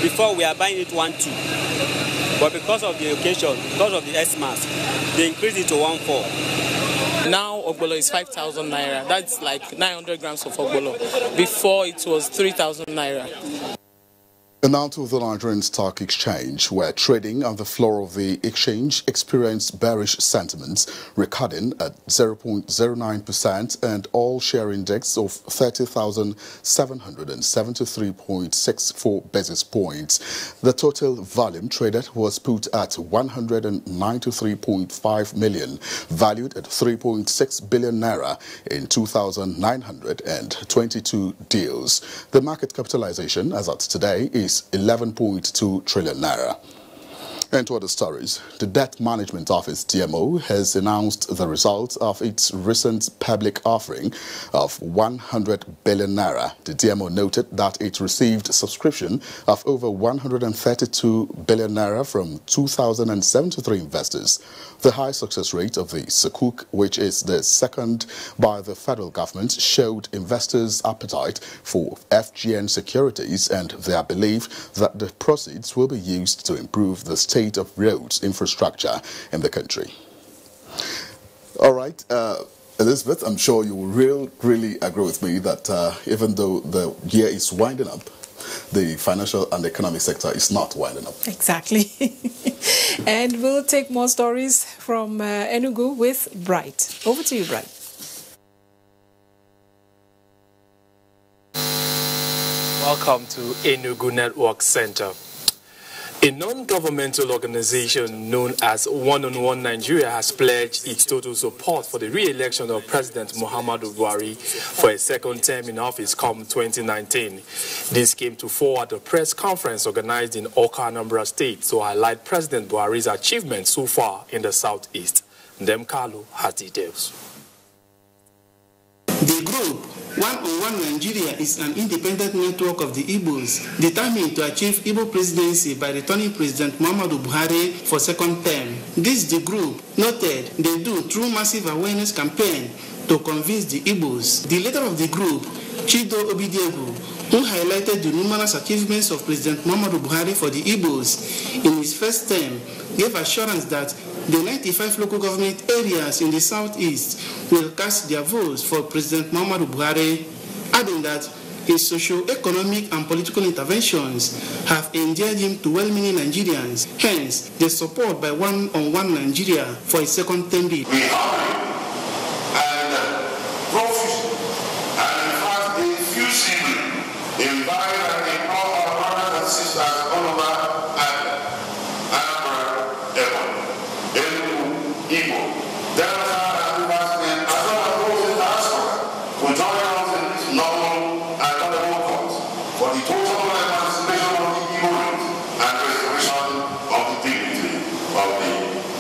S25: Before we are buying it 1.2, but because of the occasion, because of the Xmas, they increased it to 1.4.
S27: Now ogbolo is 5,000 Naira. That's like 900 grams of ogbolo. Before it was 3,000 Naira.
S23: And now to the Nigerian Stock Exchange, where trading on the floor of the exchange experienced bearish sentiments, recording at 0.09% and all share index of 30,773.64 basis points. The total volume traded was put at 193.5 million, valued at 3.6 billion naira in 2,922 deals. The market capitalization as at today is 11.2 trillion naira. And to other stories, the Debt Management Office, DMO, has announced the results of its recent public offering of 100 billion naira. The DMO noted that it received subscription of over 132 billion naira from 2,073 investors. The high success rate of the Sukuk, which is the second by the federal government, showed investors' appetite for FGN securities and their belief that the proceeds will be used to improve the state of roads infrastructure in the country. All right, Elizabeth, I'm sure you will really agree with me that even though the year is winding up, the financial and economic sector is not winding up.
S2: Exactly. And we'll take more stories from Enugu with Bright. Over to you, Bright.
S5: Welcome to Enugu Network Center. A non-governmental organization known as One-on-One Nigeria has pledged its total support for the re-election of President Muhammadu Buhari for a second term in office come 2019. This came to fore at a press conference organized in Oka, Anambra State to highlight President Buhari's achievements so far in the southeast. Ndem Kalu has details.
S8: The group One-on-One Nigeria is an independent network of the Igbos determined to achieve Igbo presidency by returning President Muhammadu Buhari for second term. This the group noted they do through massive awareness campaign to convince the Igbos. The leader of the group, Chido Obidiegu, who highlighted the numerous achievements of President Muhammadu Buhari for the Igbos in his first term, gave assurance that the 95 local government areas in the southeast will cast their votes for President Muhammadu Buhari, adding that his socio-economic and political interventions have endeared him to well-meaning Nigerians. Hence, the support by One-on-One Nigeria for his second term bid.
S9: We honor and profit and in fact infusively invite and implore our brothers and sisters all over Igbo, Delta and Rivers State, as well as those in diaspora, to join us in this noble and honorable cause for the total emancipation of the Igbo youth and restoration of the dignity of the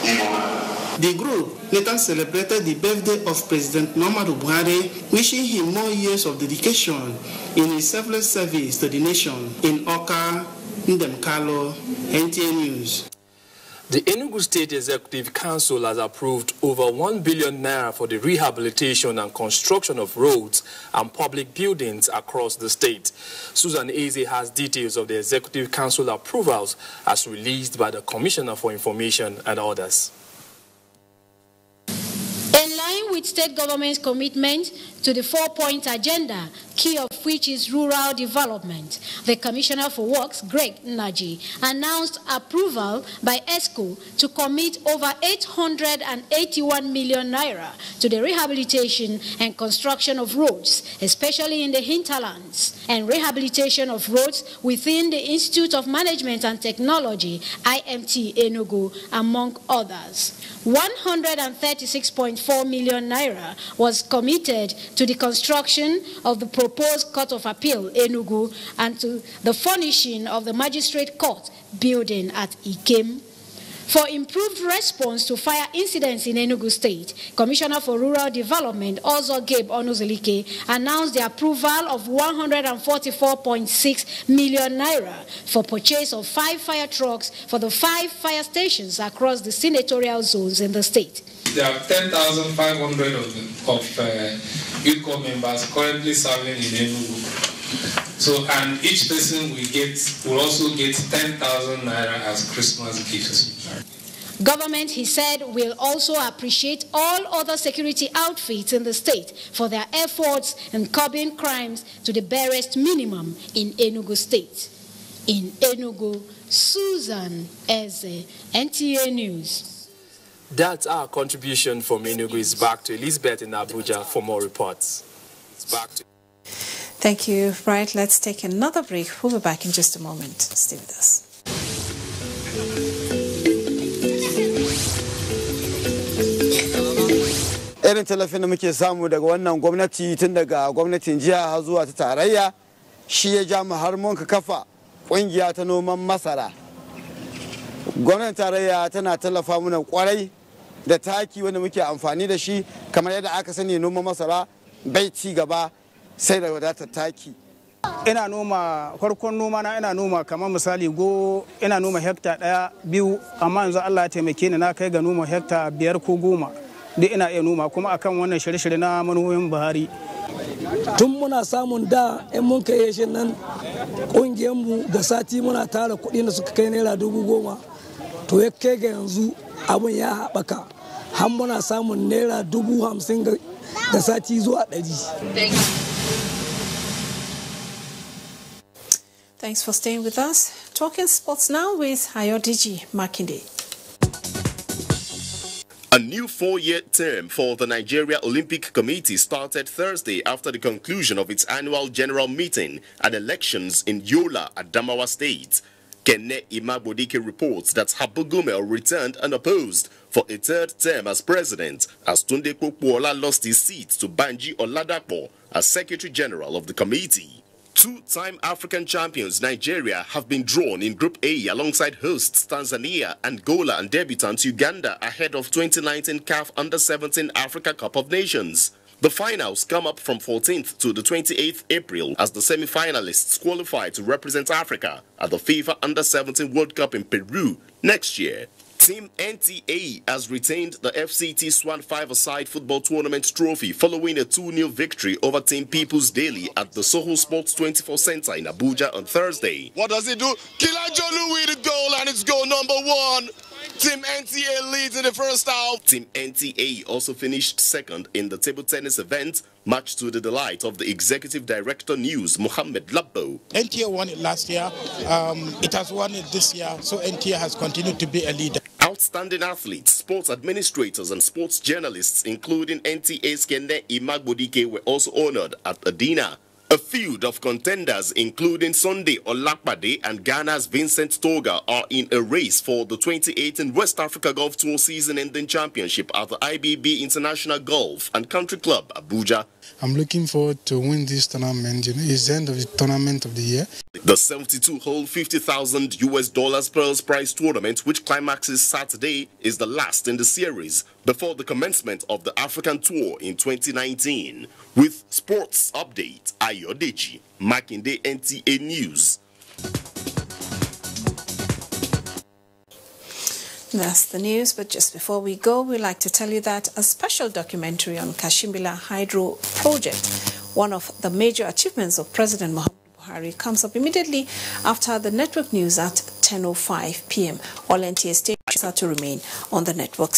S9: Igbo man.
S8: The group later celebrated the birthday of President Muhammadu Buhari, wishing him more years of dedication in his selfless service to the nation. In Oka, Ndem Kalu, NTA News.
S5: The Enugu State Executive Council has approved over 1 billion naira for the rehabilitation and construction of roads and public buildings across the state. Susan Eze has details of the Executive Council approvals as released by the Commissioner for Information and others.
S10: In line with state government's commitment to the 4-point agenda, key of which is rural development, the Commissioner for Works, Greg Naji, announced approval by ESCO to commit over 881 million naira to the rehabilitation and construction of roads, especially in the hinterlands, and rehabilitation of roads within the Institute of Management and Technology, IMT Enugu, among others. 136.4 million naira was committed to the construction of the proposed Court of Appeal Enugu and to the furnishing of the Magistrate Court building at Ikem. For improved response to fire incidents in Enugu State, Commissioner for Rural Development, Ozo Gabe Onuzulike, announced the approval of 144.6 million naira for purchase of 5 fire trucks for the 5 fire stations across the senatorial zones in the state.
S11: There are 10,500 of youth corps members currently serving in Enugu. So, and each person will also get 10,000 naira as Christmas gifts.
S10: Government, he said, will also appreciate all other security outfits in the state for their efforts in curbing crimes to the barest minimum in Enugu State. in Enugu. Susan Eze, NTA News.
S5: That's our contribution from Enugu. Is back to Elizabeth in Abuja for more reports. It's back to.
S2: Thank you. Right, let's take another break. We'll be back in just a moment. Stay with us.
S12: Irin talafin da muke samu daga wannan gwamnati tun daga gwamnatin jiha har zuwa ta tarayya shi ya ja mu har mun ka kafa kungiya ta noman masara. Gwamnatin tarayya tana tallafa mana kwarai da taki wanda muke amfani da shi kamar yadda aka sani noman masara bai ci gaba sai da wadatar taki.
S24: Ina noma farkon noma na ina noma kamar misali ina noma hekta 1 2 amma yanzu Allah ya taimake ni na kai ga noma hekta 5 ko 10 duk ina iya noma kuma akan wannan shirye-shirye na manomin Buhari.
S13: Tun muna samun da in mun kai shi nan kungiyar mu da sati muna tara kuɗi da suka kai naira 10,000 to ya kai ga yanzu abun ya haɓaka har muna samun naira 50,000 da sati zuwa 100.
S2: Thanks for staying with us. Talking sports now with Ayodiji Makinde.
S14: A new 4-year term for the Nigeria Olympic Committee started Thursday after the conclusion of its annual general meeting and elections in Yola, Adamawa State. Kenne Imabodike reports that Habu Gumel returned unopposed for a third term as president, as Tunde Kokwola lost his seat to Banji Oladapo as Secretary General of the committee. Two-time African champions Nigeria have been drawn in Group A alongside hosts Tanzania, Angola and debutants Uganda ahead of 2019 CAF Under-17 Africa Cup of Nations. The finals come up from 14th to the 28th April as the semi-finalists qualify to represent Africa at the FIFA Under-17 World Cup in Peru next year. Team NTA has retained the FCT Swan 5-a-side football tournament trophy following a 2-0 victory over Team People's Daily at the Soho Sports 24 Center in Abuja on Thursday.
S9: What does he do? Kilanjolu with the goal, and it's goal number 1. Team NTA leads in the first half.
S14: Team NTA also finished second in the table tennis event, much to the delight of the Executive Director News, Mohammed Labbo.
S15: NTA won it last year. It has won it this year, so NTA has continued to be a leader.
S14: Outstanding athletes, sports administrators and sports journalists, including NTA's Kenne Imagbodike, were also honored at a dinner. A feud of contenders, including Sunday Olakpade and Ghana's Vincent Toga, are in a race for the 2018 West Africa Golf Tour season-ending championship at the IBB International Golf and Country Club, Abuja.
S15: I'm looking forward to win this tournament. It's the end of the tournament of the year.
S14: The 72-hole $50,000 Pearls Prize tournament, which climaxes Saturday, is the last in the series before the commencement of the African Tour in 2019. With sports update, Ayodeji Makinde, NTA News.
S2: That's the news, but just before we go, we'd like to tell you that a special documentary on Kashimbila Hydro Project, one of the major achievements of President Muhammadu Buhari, comes up immediately after the network news at 10:05 p.m. All NTA stations are to remain on the network.